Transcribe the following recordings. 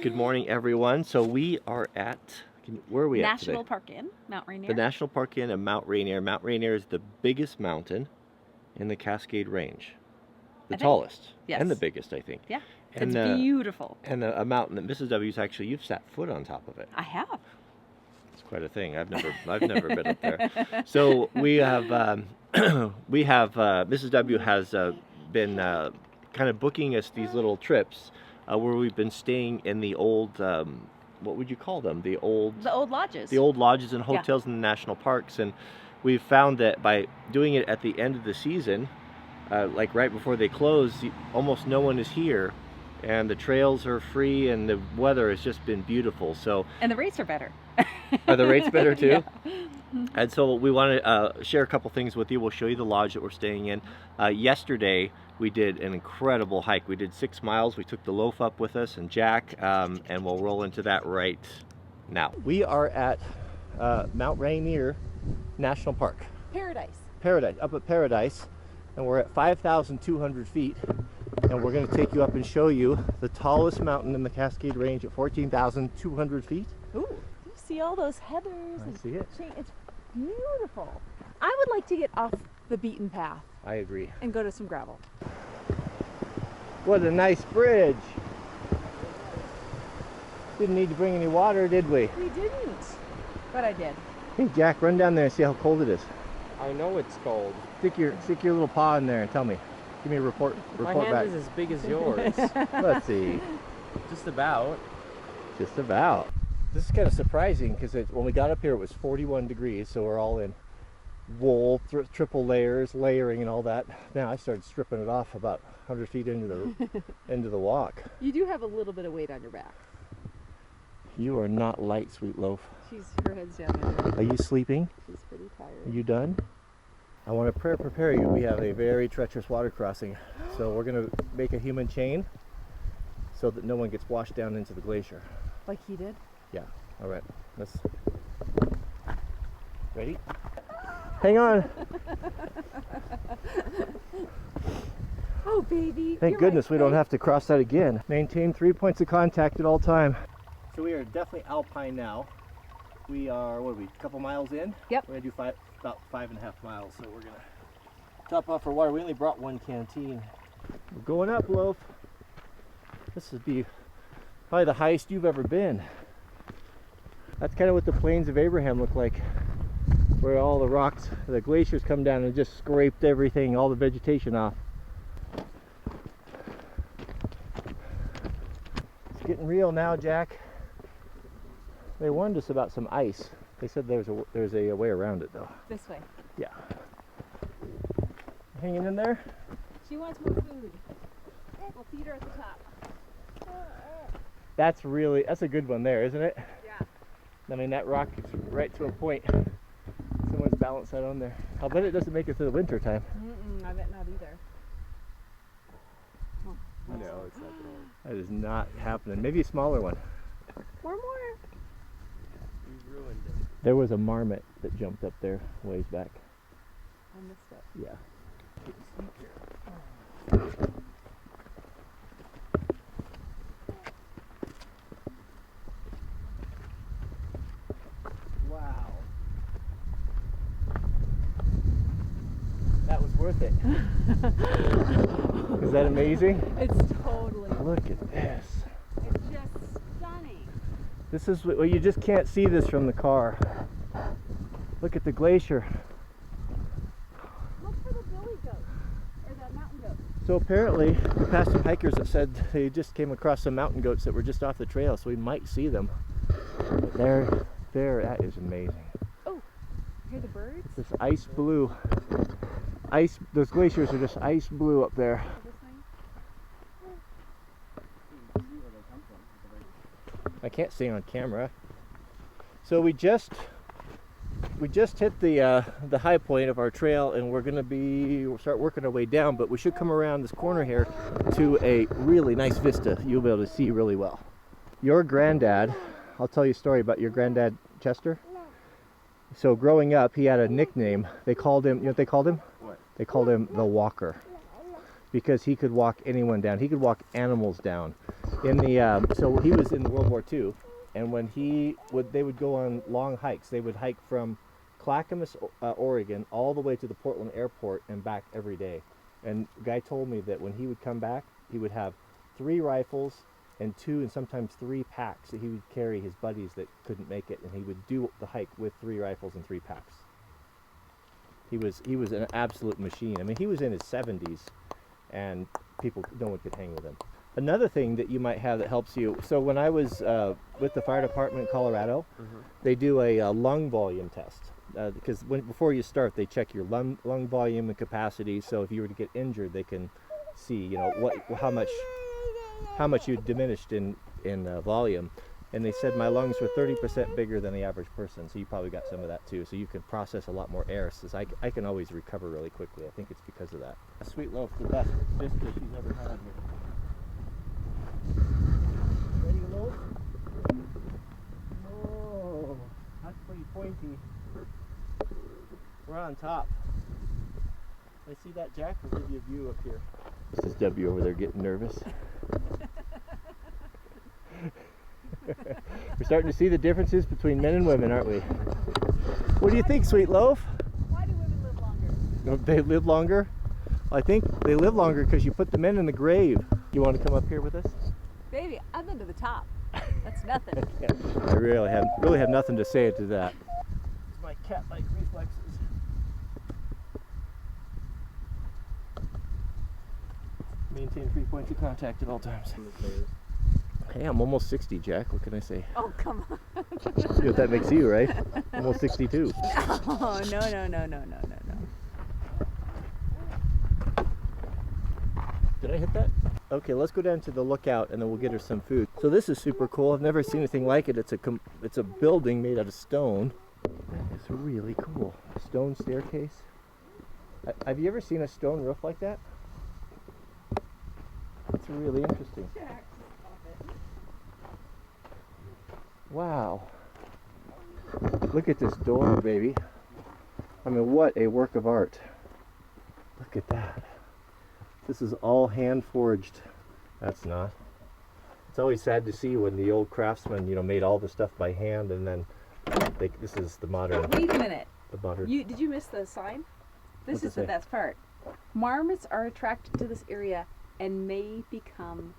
Good morning, everyone. So we are at, where are we at today? National Park Inn, Mount Rainier. The National Park Inn and Mount Rainier. Mount Rainier is the biggest mountain in the Cascade Range. The tallest. Yes. And the biggest, I think. Yeah, and, it's beautiful. And a mountain that Mrs. W's actually, you've sat foot on top of it. I have. It's quite a thing. I've never been up there. So we have, Mrs. W has been kind of booking us these little trips where we've been staying in the old, what would you call them? The old lodges. The old lodges and hotels in the national parks. And we've found that by doing it at the end of the season, like right before they close, almost no one is here. And the trails are free and the weather has just been beautiful. So and the rates are better. Are the rates better too? Yeah. And so we want to share a couple things with you. We'll show you the lodge that we're staying in. Yesterday we did an incredible hike. We did 6 miles. We took the loaf up with us and Jack, and we'll roll into that right now. We are at Mount Rainier National Park. Paradise, up at Paradise, and we're at 5,200 feet. And we're going to take you up and show you the tallest mountain in the Cascade Range at 14,200 feet. Ooh, you see all those heathers? I see it. It's beautiful. I would like to get off the beaten path. I agree. And go to some gravel. What a nice bridge. Didn't need to bring any water, did we? We didn't, but I did. Hey Jack, run down there and see how cold it is. I know it's cold. Stick your little paw in there and tell me. Give me a report My back. hand is as big as yours. Let's see. Just about. Just about. This is kind of surprising because when we got up here it was 41 degrees, so we're all in wool, triple layers, layering and all that. Now I started stripping it off about 100 feet into the walk. You do have a little bit of weight on your back. You are not light, sweet loaf. Her head's down there. Are you sleeping? She's pretty tired. Are you done? I want to prepare you. We have a very treacherous water crossing. So we're going to make a human chain so that no one gets washed down into the glacier. Like he did? Yeah. All right. Let's. Ready? Hang on. Oh, baby. Thank goodness we don't have to cross that again. Maintain 3 points of contact at all time. So we are definitely alpine now. We are, what are we, a couple miles in? Yep. We're going to do about 5.5 miles. So we're going to top off our water. We only brought one canteen. We're going up, loaf. This would be probably the highest you've ever been. That's kind of what the Plains of Abraham look like, where all the rocks, the glaciers come down and just scraped everything, all the vegetation off. It's getting real now, Jack. They warned us about some ice. They said there's a way around it though. This way. Yeah. Hanging in there? She wants more food. We'll feed her at the top. That's a good one there, isn't it? Yeah. I mean, that rock is right to a point. Someone's balanced that on there. I'll bet it doesn't make it to the winter time. I bet not either. Oh, No, it's not going to. That is not happening. Maybe a smaller one. More. You ruined it. There was a marmot that jumped up there ways back. I missed it. Yeah. Wow. That was worth it. Is that amazing? It's totally. Look at this. It's just stunning. This is, well, you just can't see this from the car. Look at the glacier. Look for the billy goat, or the mountain goat. So apparently, we passed some hikers that said they just came across some mountain goats that were just off the trail, so we might see them. But there, that is amazing. Oh, hear the birds? This ice blue. Those glaciers are just ice blue up there. This thing? I can't see on camera. So we just hit the high point of our trail, and we'll start working our way down, but we should come around this corner here to a really nice vista you'll be able to see really well. Your granddad, I'll tell you a story about your granddad Chester. So growing up, he had a nickname. They called him, you know what they called him? What? They called him the Walker, because he could walk anyone down. He could walk animals down. In the so he was in World War II, and when they would go on long hikes. They would hike from Clackamas, Oregon, all the way to the Portland airport and back every day. And the guy told me that when he would come back, he would have 3 rifles and 2 and sometimes 3 packs that he would carry his buddies that couldn't make it, and he would do the hike with 3 rifles and 3 packs. He was an absolute machine. I mean, he was in his 70s, and no one could hang with him. Another thing that you might have that helps you, so when I was with the fire department in Colorado, they do a lung volume test. Because before you start, they check your lung volume and capacity. So if you were to get injured, they can see, how much you diminished in volume. And they said my lungs were 30% bigger than the average person. So you probably got some of that too. So you can process a lot more air. So I can always recover really quickly. I think it's because of that. Sweet Loaf, the best sister she's ever had here. Ready, Loaf? Oh, that's pretty pointy. We're on top. I see that, Jack. I'll give you a view up here. This is Debbie over there getting nervous. We're starting to see the differences between men and women, aren't we? What do you think, Sweet Loaf? Why do women live longer? They live longer? I think they live longer because you put the men in the grave. You want to come up here with us? Baby, I'm into the top. That's nothing. I really have nothing to say to that. It's my cat-like reflexes. Maintain 3 points of contact at all times. Hey, I'm almost 60, Jack. What can I say? Oh, come on. You know what that makes you, right? Almost 62. Oh, no. Did I hit that? Okay, let's go down to the lookout and then we'll get her some food. So this is super cool. I've never seen anything like it. It's a building made out of stone. It's really cool. Stone staircase. Have you ever seen a stone roof like that? It's really interesting. Wow. Look at this door, baby. I mean, what a work of art. Look at that. This is all hand forged. That's not. It's always sad to see when the old craftsmen, made all the stuff by hand, and then this is the modern. Wait a minute. The modern. Did you miss the sign? This What's is it the say? best part. Marmots are attracted to this area and may become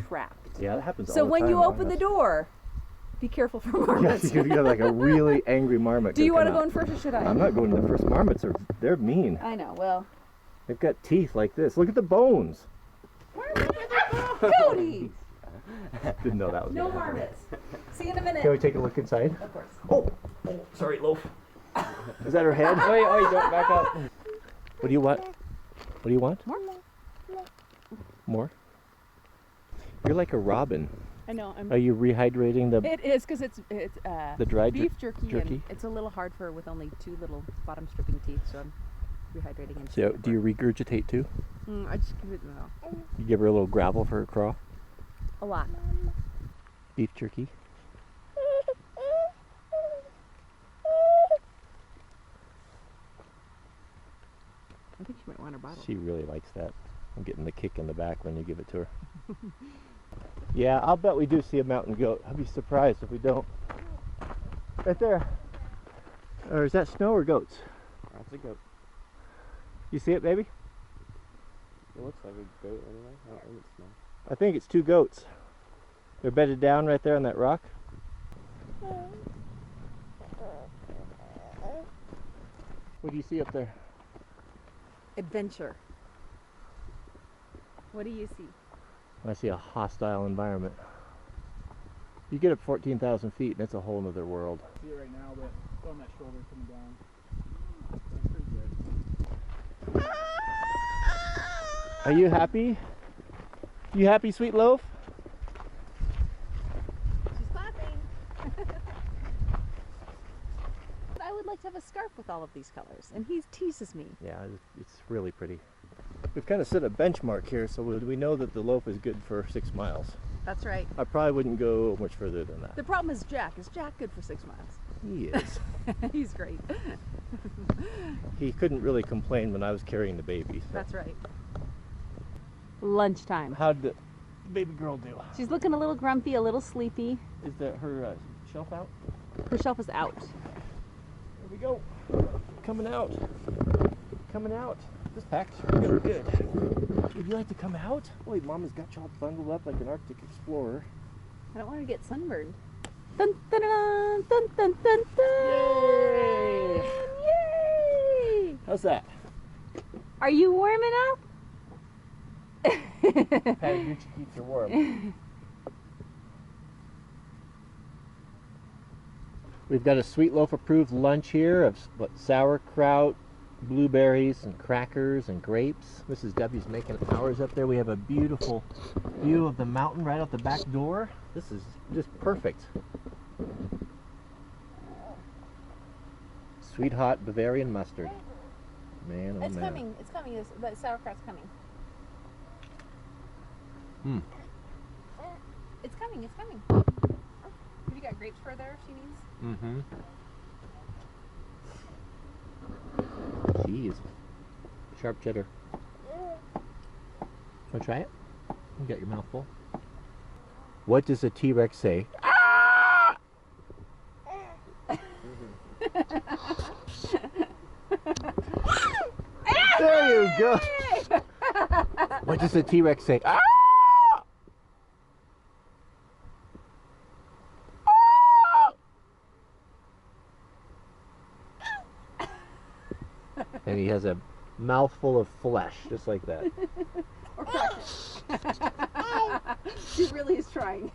trapped. Yeah, that happens all So the when time. you open the door, be careful for marmots. Yes, you got like a really angry marmot. Do you want to come go out. in first or should I? I'm not going in the first. Marmots they're mean. I know. Well, They've got teeth like this. Look at the bones. Cody! Didn't know that was No gonna happen. marmots. See you in a minute. Can we take a look inside? Of course. Oh, sorry, Loaf. Is that her head? Wait, don't back up. What do you want? What do you want? More? More? You're like a robin. I know. Are you rehydrating the It is because it's dried beef jerky, jerky? and it's a little hard for with only 2 little bottom stripping teeth, so I'm rehydrating and. So do you regurgitate too? I just give it no. You give her a little gravel for her crawl? A lot. Beef jerky? I think she might want her bottle. She really likes that. I'm getting the kick in the back when you give it to her. Yeah, I'll bet we do see a mountain goat. I'd be surprised if we don't. Right there. Or is that snow or goats? That's a goat. You see it, baby? It looks like a goat anyway. I don't think it's snow. I think it's 2 goats. They're bedded down right there on that rock. What do you see up there? Adventure. What do you see? I see a hostile environment. You get up 14,000 feet and it's a whole other world. See it right now, but it's on that shoulder coming down. That's pretty good. Are you happy? You happy, Sweet Loaf? She's clapping. I would like to have a scarf with all of these colors, and he teases me. Yeah, it's really pretty. We've kind of set a benchmark here, so we know that the loaf is good for 6 miles. That's right. I probably wouldn't go much further than that. The problem is Jack. Is Jack good for 6 miles? He is. He's great. He couldn't really complain when I was carrying the baby. So. That's right. Lunchtime. How'd baby girl do? She's looking a little grumpy, a little sleepy. Is that her shelf out? Her shelf is out. There we go. Coming out. Coming out. This pack's really good. Would you like to come out? Wait, Mama's got you all bundled up like an Arctic explorer. I don't want to get sunburned. Dun dun dun dun dun dun dun! Yay! Yay! How's that? Are you warm enough? Patagucci keeps her warm. We've got a Sweet Loaf approved lunch here of what, sauerkraut, blueberries and crackers and grapes. Mrs. W's making ours up there. We have a beautiful view of the mountain right out the back door. This is just perfect. Sweet hot Bavarian mustard. Man, oh It's man. coming. It's coming. The sauerkraut's coming. It's coming. It's coming. Have you got grapes for there? She needs. Mm-hmm. Jeez. Sharp cheddar. Want to try it? You got your mouth full. What does a T-Rex say? There you go. What does a T-Rex say? And he has a mouthful of flesh, just like that. Or crackers. She really is trying.